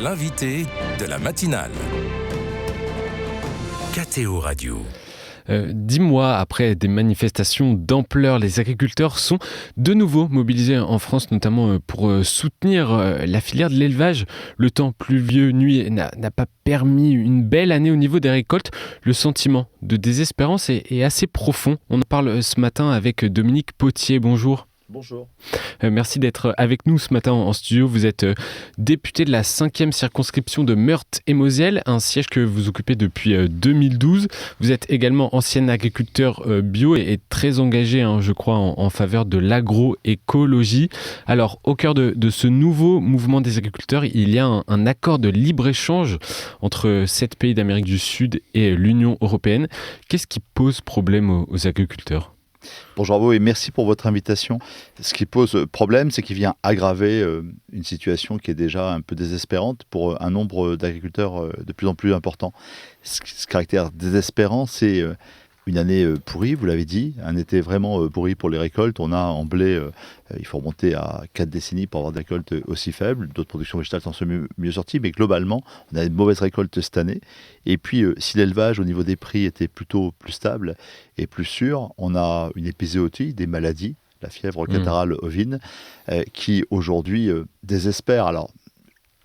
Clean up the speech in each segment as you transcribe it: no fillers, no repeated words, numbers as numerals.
L'invité de la matinale. KTO Radio. 10 mois après des manifestations d'ampleur, les agriculteurs sont de nouveau mobilisés en France, notamment pour soutenir la filière de l'élevage. Le temps pluvieux nuit n'a pas permis une belle année au niveau des récoltes. Le sentiment de désespérance est assez profond. On en parle ce matin avec Dominique Potier. Bonjour. Bonjour. Merci d'être avec nous ce matin en studio. Vous êtes député de la 5e circonscription de Meurthe et Moselle, un siège que vous occupez depuis 2012. Vous êtes également ancien agriculteur bio et très engagé, je crois, en faveur de l'agroécologie. Alors, au cœur de ce nouveau mouvement des agriculteurs, il y a un accord de libre-échange entre 7 pays d'Amérique du Sud et l'Union européenne. Qu'est-ce qui pose problème aux agriculteurs ? Bonjour à vous et merci pour votre invitation. Ce qui pose problème, c'est qu'il vient aggraver une situation qui est déjà un peu désespérante pour un nombre d'agriculteurs de plus en plus important. Ce caractère désespérant, c'est une année pourrie, vous l'avez dit, un été vraiment pourri pour les récoltes. On a en blé, il faut remonter à 4 décennies pour avoir des récoltes aussi faibles. D'autres productions végétales s'en sont mieux sorties, mais globalement, on a une mauvaise récolte cette année. Et puis, si l'élevage au niveau des prix était plutôt plus stable et plus sûr, on a une épizootie, des maladies, la fièvre catarrhale ovine, qui aujourd'hui désespère. Alors,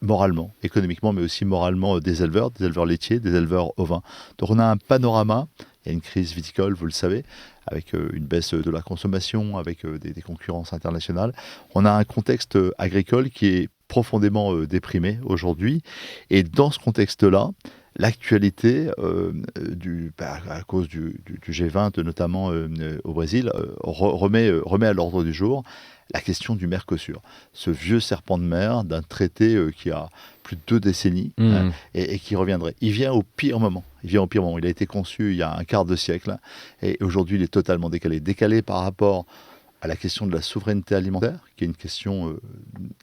moralement, économiquement, mais aussi moralement des éleveurs laitiers, des éleveurs ovins. Donc on a un panorama, il y a une crise viticole, vous le savez, avec une baisse de la consommation, avec des concurrences internationales. On a un contexte agricole qui est profondément déprimé aujourd'hui. Et dans ce contexte-là, l'actualité, à cause du G20, notamment au Brésil, remet à l'ordre du jour la question du Mercosur. Ce vieux serpent de mer d'un traité qui a plus de 2 décennies et qui reviendrait. Il vient au pire moment. Il a été conçu il y a un quart de siècle et aujourd'hui il est totalement décalé. Décalé par rapport à la question de la souveraineté alimentaire, qui est une question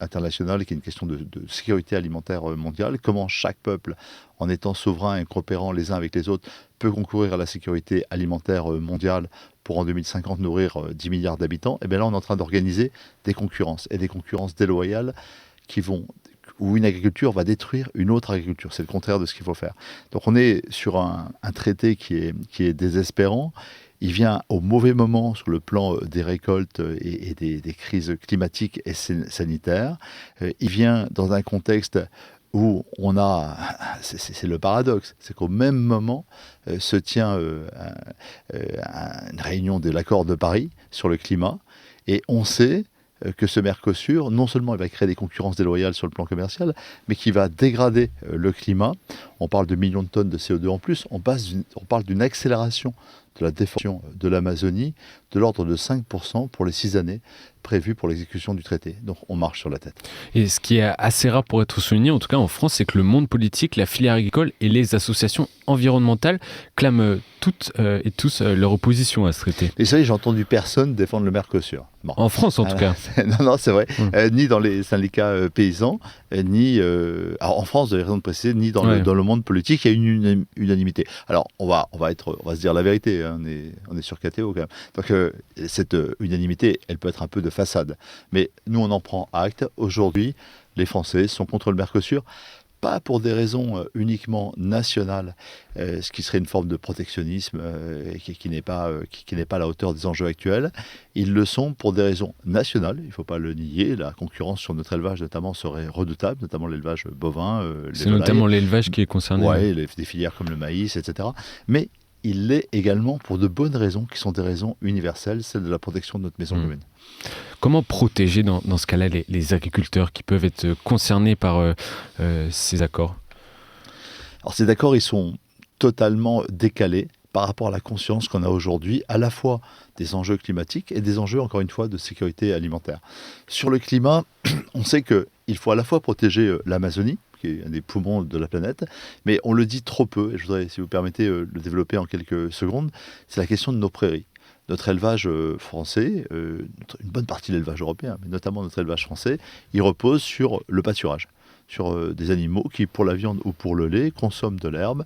internationale, qui est une question de sécurité alimentaire mondiale. Comment chaque peuple, en étant souverain et coopérant les uns avec les autres, peut concourir à la sécurité alimentaire mondiale pour en 2050 nourrir 10 milliards d'habitants. Et bien là, on est en train d'organiser des concurrences, et des concurrences déloyales où une agriculture va détruire une autre agriculture. C'est le contraire de ce qu'il faut faire. Donc on est sur un traité qui est désespérant. Il vient au mauvais moment sur le plan des récoltes et des crises climatiques et sanitaires. Il vient dans un contexte où on a, c'est le paradoxe, c'est qu'au même moment se tient une réunion de l'accord de Paris sur le climat, et on sait que ce Mercosur, non seulement il va créer des concurrences déloyales sur le plan commercial, mais qui va dégrader le climat. On parle de millions de tonnes de CO2 en plus, on parle d'une accélération de la déforestation de l'Amazonie de l'ordre de 5% pour les 6 années prévues pour l'exécution du traité. Donc on marche sur la tête. Et ce qui est assez rare pour être souligné, en tout cas en France, c'est que le monde politique, la filière agricole et les associations environnementales clament toutes et tous leur opposition à ce traité. Et ça, j'ai entendu personne défendre le Mercosur. Bon. En France en tout cas. Non, c'est vrai. Ni dans les syndicats paysans, ni alors en France, vous avez raison de préciser, ni dans le monde politique, il y a une unanimité. Alors on va se dire la vérité, hein, on est sur KTO quand même. Donc cette unanimité, elle peut être un peu de façade. Mais nous, on en prend acte. Aujourd'hui, les Français sont contre le Mercosur, pas pour des raisons uniquement nationales, ce qui serait une forme de protectionnisme qui n'est pas à la hauteur des enjeux actuels. Ils le sont pour des raisons nationales, il ne faut pas le nier. La concurrence sur notre élevage notamment serait redoutable, notamment l'élevage bovin. C'est notamment l'élevage qui est concerné. Oui, des filières comme le maïs, etc. Mais il l'est également pour de bonnes raisons, qui sont des raisons universelles, celle de la protection de notre maison commune. Comment protéger dans ce cas-là les agriculteurs qui peuvent être concernés par ces accords ? Alors ces accords, ils sont totalement décalés par rapport à la conscience qu'on a aujourd'hui, à la fois des enjeux climatiques et des enjeux, encore une fois, de sécurité alimentaire. Sur le climat, on sait qu'il faut à la fois protéger l'Amazonie, qui est un des poumons de la planète, mais on le dit trop peu, et je voudrais, si vous permettez, le développer en quelques secondes, c'est la question de nos prairies. Notre élevage français, une bonne partie de l'élevage européen, mais notamment notre élevage français, il repose sur le pâturage, sur des animaux qui, pour la viande ou pour le lait, consomment de l'herbe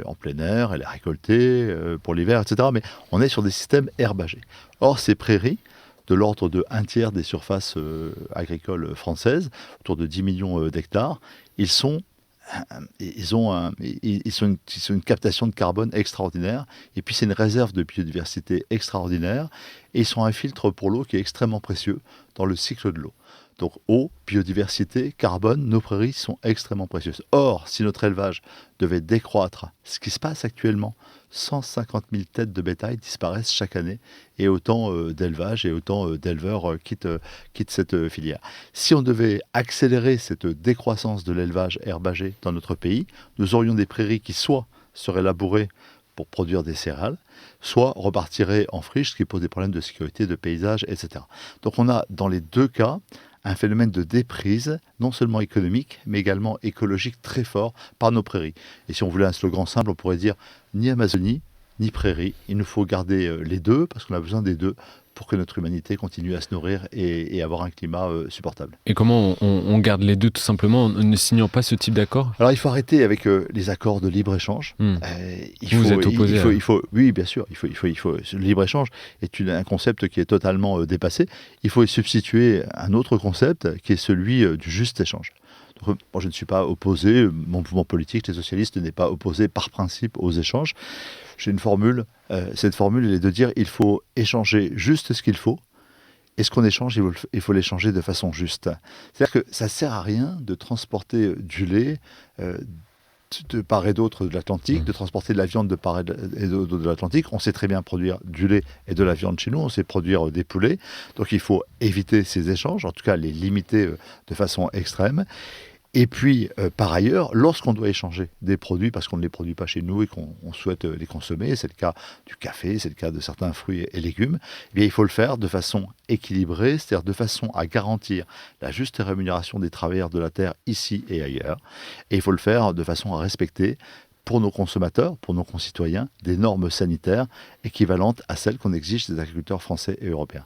en plein air, elle est récoltée pour l'hiver, etc. Mais on est sur des systèmes herbagés. Or, ces prairies, de l'ordre de 1/3 des surfaces agricoles françaises, autour de 10 millions d'hectares, ils ont une captation de carbone extraordinaire, et puis c'est une réserve de biodiversité extraordinaire, et ils sont un filtre pour l'eau qui est extrêmement précieux dans le cycle de l'eau. Donc eau, biodiversité, carbone, nos prairies sont extrêmement précieuses. Or, si notre élevage devait décroître, ce qui se passe actuellement, 150 000 têtes de bétail disparaissent chaque année, et autant d'élevage et autant d'éleveurs quittent cette filière. Si on devait accélérer cette décroissance de l'élevage herbager dans notre pays, nous aurions des prairies qui soit seraient labourées pour produire des céréales, soit repartiraient en friche, ce qui pose des problèmes de sécurité, de paysage, etc. Donc on a dans les deux cas un phénomène de déprise, non seulement économique, mais également écologique très fort par nos prairies. Et si on voulait un slogan simple, on pourrait dire ni Amazonie, ni prairie. Il nous faut garder les deux, parce qu'on a besoin des deux pour que notre humanité continue à se nourrir et avoir un climat supportable. Et comment on garde les deux tout simplement en ne signant pas ce type d'accord ? Alors il faut arrêter avec les accords de libre-échange. Vous êtes opposé oui, bien sûr. Le libre-échange est un concept qui est totalement dépassé. Il faut y substituer un autre concept qui est celui du juste échange. Donc, moi, je ne suis pas opposé, mon mouvement politique, les socialistes, n'est pas opposé par principe aux échanges. J'ai une formule, cette formule elle est de dire il faut échanger juste ce qu'il faut, et ce qu'on échange, il faut l'échanger de façon juste. C'est-à-dire que ça ne sert à rien de transporter du lait de part et d'autre de l'Atlantique, de transporter de la viande de part et d'autre de l'Atlantique. On sait très bien produire du lait et de la viande chez nous, on sait produire des poulets, donc il faut éviter ces échanges, en tout cas les limiter de façon extrême. Et puis, par ailleurs, lorsqu'on doit échanger des produits, parce qu'on ne les produit pas chez nous et qu'on souhaite les consommer, c'est le cas du café, c'est le cas de certains fruits et légumes, eh bien, il faut le faire de façon équilibrée, c'est-à-dire de façon à garantir la juste rémunération des travailleurs de la terre ici et ailleurs. Et il faut le faire de façon à respecter, pour nos consommateurs, pour nos concitoyens, des normes sanitaires équivalentes à celles qu'on exige des agriculteurs français et européens.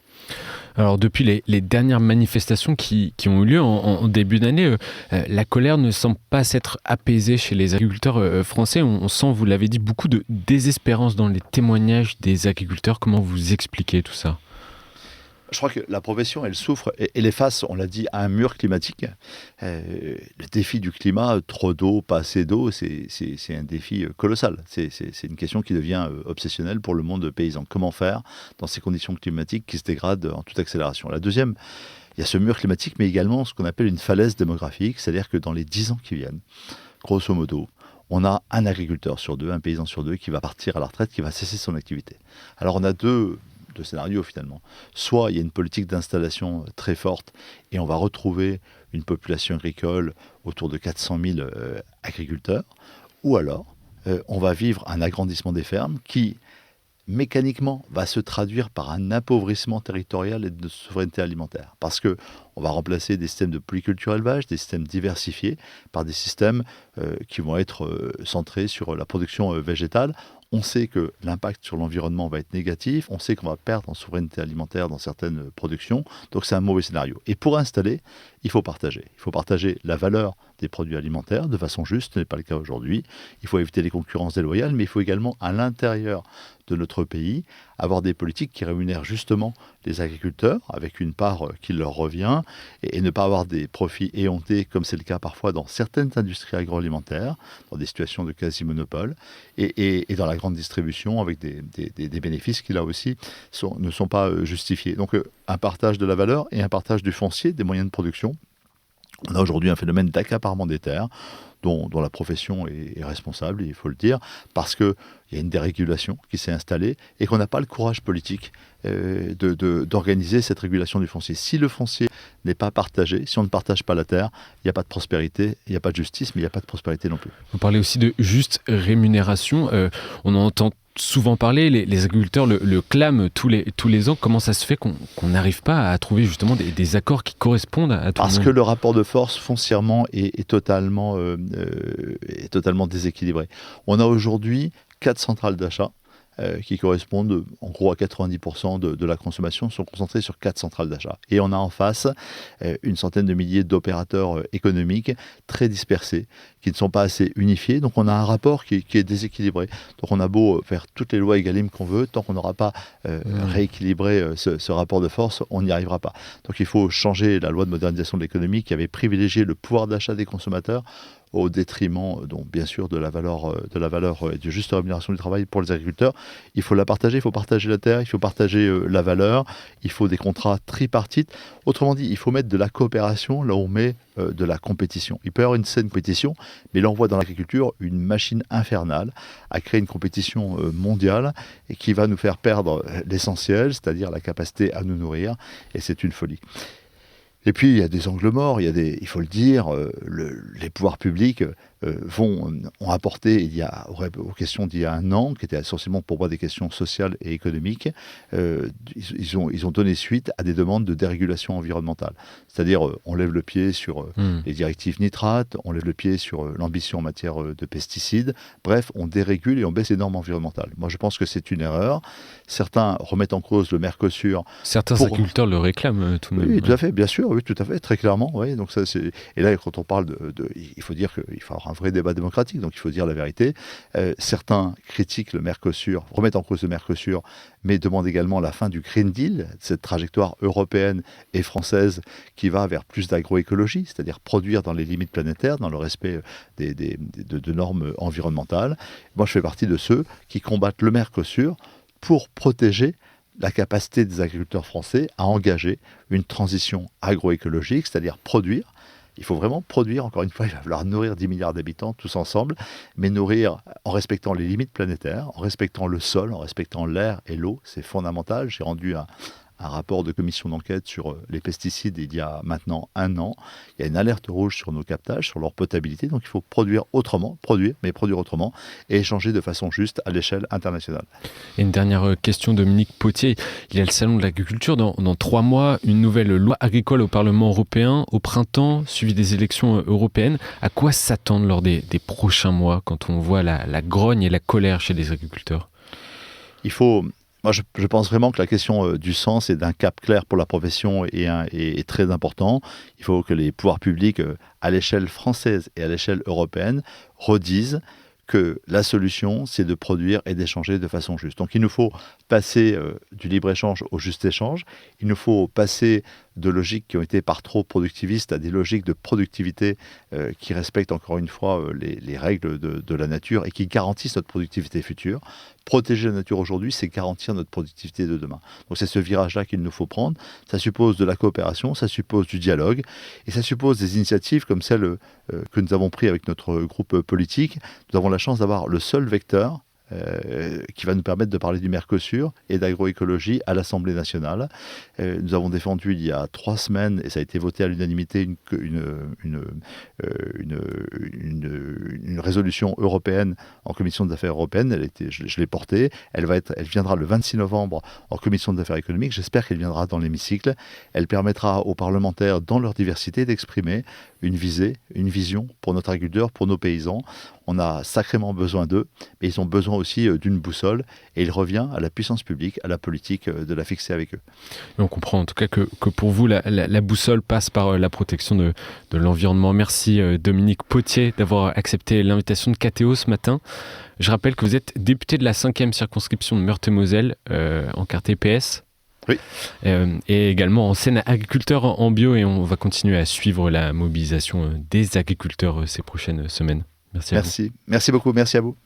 Alors depuis les dernières manifestations qui ont eu lieu en début d'année, la colère ne semble pas s'être apaisée chez les agriculteurs français. On sent, vous l'avez dit, beaucoup de désespérance dans les témoignages des agriculteurs. Comment vous expliquez tout ça ? Je crois que la profession, elle souffre, et elle est face, on l'a dit, à un mur climatique. Le défi du climat, trop d'eau, pas assez d'eau, c'est un défi colossal. C'est une question qui devient obsessionnelle pour le monde paysan. Comment faire dans ces conditions climatiques qui se dégradent en toute accélération ? La deuxième, il y a ce mur climatique, mais également ce qu'on appelle une falaise démographique, c'est-à-dire que dans les 10 ans qui viennent, grosso modo, on a un agriculteur sur deux, un paysan sur deux qui va partir à la retraite, qui va cesser son activité. Alors on a deux scénarios finalement. Soit il y a une politique d'installation très forte et on va retrouver une population agricole autour de 400 000 agriculteurs, ou alors on va vivre un agrandissement des fermes qui mécaniquement va se traduire par un appauvrissement territorial et de souveraineté alimentaire. Parce qu'on va remplacer des systèmes de polyculture-élevage, des systèmes diversifiés, par des systèmes qui vont être centrés sur la production végétale. On sait que l'impact sur l'environnement va être négatif, on sait qu'on va perdre en souveraineté alimentaire dans certaines productions, donc c'est un mauvais scénario. Et pour installer, il faut partager. Il faut partager la valeur des produits alimentaires de façon juste, ce n'est pas le cas aujourd'hui. Il faut éviter les concurrences déloyales, mais il faut également, à l'intérieur de notre pays, avoir des politiques qui rémunèrent justement les agriculteurs, avec une part qui leur revient, et ne pas avoir des profits éhontés, comme c'est le cas parfois dans certaines industries agroalimentaires, dans des situations de quasi-monopole, et dans la grande distribution, avec des bénéfices qui, là aussi, ne sont pas justifiés. Donc, un partage de la valeur et un partage du foncier, des moyens de production. On a aujourd'hui un phénomène d'accaparement des terres, dont la profession est responsable, il faut le dire, parce qu'il y a une dérégulation qui s'est installée et qu'on n'a pas le courage politique d'organiser cette régulation du foncier. Si le foncier n'est pas partagé, si on ne partage pas la terre, il n'y a pas de prospérité, il n'y a pas de justice, mais il n'y a pas de prospérité non plus. Vous parlez aussi de juste rémunération. On en entend souvent parler, les agriculteurs le clament tous les ans. Comment ça se fait qu'on n'arrive pas à trouver justement des accords qui correspondent à tout le monde ? Parce que le rapport de force foncièrement est totalement déséquilibré. On a aujourd'hui 4 centrales d'achat qui correspondent en gros à 90% de la consommation, sont concentrés sur 4 centrales d'achat. Et on a en face une centaine de milliers d'opérateurs économiques très dispersés, qui ne sont pas assez unifiés. Donc on a un rapport qui est déséquilibré. Donc on a beau faire toutes les lois Egalim qu'on veut, tant qu'on n'aura pas rééquilibré ce rapport de force, on n'y arrivera pas. Donc il faut changer la loi de modernisation de l'économie qui avait privilégié le pouvoir d'achat des consommateurs au détriment, donc, bien sûr, de la valeur et de juste rémunération du travail pour les agriculteurs. Il faut la partager, il faut partager la terre, il faut partager la valeur, il faut des contrats tripartites. Autrement dit, il faut mettre de la coopération là où on met de la compétition. Il peut y avoir une saine compétition, mais là on voit dans l'agriculture une machine infernale à créer une compétition mondiale et qui va nous faire perdre l'essentiel, c'est-à-dire la capacité à nous nourrir, et c'est une folie. Et puis, il y a des angles morts, il faut le dire, les pouvoirs publics ont apporté, aux questions d'il y a un an, qui étaient essentiellement pour moi des questions sociales et économiques, ils ont donné suite à des demandes de dérégulation environnementale. C'est-à-dire, on lève le pied sur les directives nitrates, on lève le pied sur l'ambition en matière de pesticides. Bref, on dérégule et on baisse les normes environnementales. Moi, je pense que c'est une erreur. Certains remettent en cause le Mercosur. Certains agriculteurs le réclament tout de même. Oui, tout à fait, bien sûr, oui, tout à fait, très clairement. Oui, donc ça, et là, quand on parle il faut dire qu'il faut avoir un vrai débat démocratique, donc il faut dire la vérité. Certains critiquent le Mercosur, remettent en cause le Mercosur, mais demandent également la fin du Green Deal, cette trajectoire européenne et française qui va vers plus d'agroécologie, c'est-à-dire produire dans les limites planétaires, dans le respect de normes environnementales. Moi, je fais partie de ceux qui combattent le Mercosur pour protéger la capacité des agriculteurs français à engager une transition agroécologique, c'est-à-dire produire. Il faut vraiment produire, encore une fois, il va falloir nourrir 10 milliards d'habitants tous ensemble, mais nourrir en respectant les limites planétaires, en respectant le sol, en respectant l'air et l'eau, c'est fondamental. J'ai rendu un rapport de commission d'enquête sur les pesticides il y a maintenant 1 an. Il y a une alerte rouge sur nos captages, sur leur potabilité, donc il faut produire autrement, produire autrement, et échanger de façon juste à l'échelle internationale. Et une dernière question, Dominique Potier. Il y a le Salon de l'agriculture dans 3 mois, une nouvelle loi agricole au Parlement européen, au printemps, suivi des élections européennes. À quoi s'attendre lors des prochains mois quand on voit la grogne et la colère chez les agriculteurs ? Moi, je pense vraiment que la question du sens et d'un cap clair pour la profession est très important. Il faut que les pouvoirs publics, à l'échelle française et à l'échelle européenne, redisent que la solution, c'est de produire et d'échanger de façon juste. Donc il nous faut passer du libre-échange au juste-échange. Il nous faut passer de logiques qui ont été par trop productivistes à des logiques de productivité qui respectent encore une fois les règles de la nature et qui garantissent notre productivité future. Protéger la nature aujourd'hui, c'est garantir notre productivité de demain. Donc c'est ce virage-là qu'il nous faut prendre. Ça suppose de la coopération, ça suppose du dialogue et ça suppose des initiatives comme celle que nous avons prises avec notre groupe politique. Nous avons la chance d'avoir le seul vecteur qui va nous permettre de parler du Mercosur et d'agroécologie à l'Assemblée nationale. Nous avons défendu il y a 3 semaines, et ça a été voté à l'unanimité, une résolution européenne en commission des affaires européennes. Je l'ai portée. Elle viendra le 26 novembre en commission des affaires économiques. J'espère qu'elle viendra dans l'hémicycle. Elle permettra aux parlementaires, dans leur diversité, d'exprimer une vision pour notre agriculteur, pour nos paysans. On a sacrément besoin d'eux, mais ils ont besoin aussi d'une boussole, et il revient à la puissance publique, à la politique, de la fixer avec eux. Et on comprend en tout cas que pour vous, la boussole passe par la protection de l'environnement. Merci Dominique Potier d'avoir accepté l'invitation de KTO ce matin. Je rappelle que vous êtes député de la 5e circonscription de Meurthe-et-Moselle, en carte PS. Oui. Et également ancien agriculteur en bio, et on va continuer à suivre la mobilisation des agriculteurs ces prochaines semaines. Merci à vous. Merci beaucoup, merci à vous.